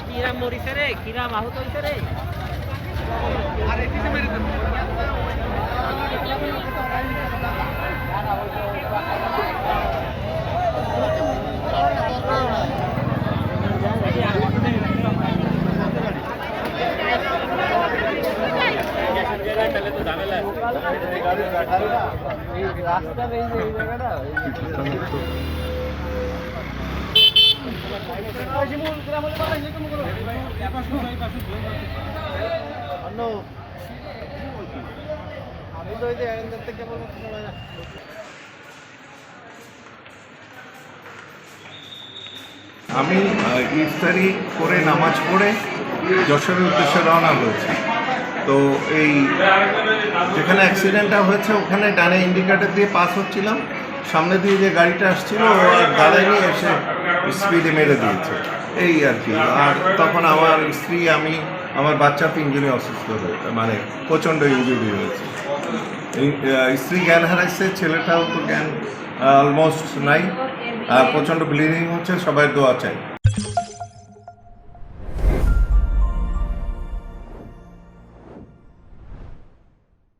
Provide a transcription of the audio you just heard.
কিরাম মরিছে রে, কিরাম আহত হইছে রে। রাস্তার এই যে এই জায়গাটা আমি তো ওই যে থেকে আমি ইফতারি করে নামাজ পড়ে যশোরের উদ্দেশ্যে রওনা হয়েছি। তো এই যেখানে অ্যাক্সিডেন্টটা হয়েছে ওখানে ডানে ইন্ডিকেটর দিয়ে পাস হচ্ছিলাম, সামনে দিয়ে যে গাড়িটা আসছিল ও আর দাঁড়ায়নি, এসে স্পিডে মেরে দিয়েছে এই আর কি। আর তখন আমার স্ত্রী, আমি, আমার বাচ্চা তিনজনই অসুস্থ হয়েছে, মানে প্রচণ্ড ইনজুরি হয়েছে। স্ত্রী জ্ঞান হারাইছে, ছেলেটাও তো জ্ঞান অলমোস্ট নাই, আর প্রচণ্ড ব্লিডিং হচ্ছে, সবাই দোয়া চাই।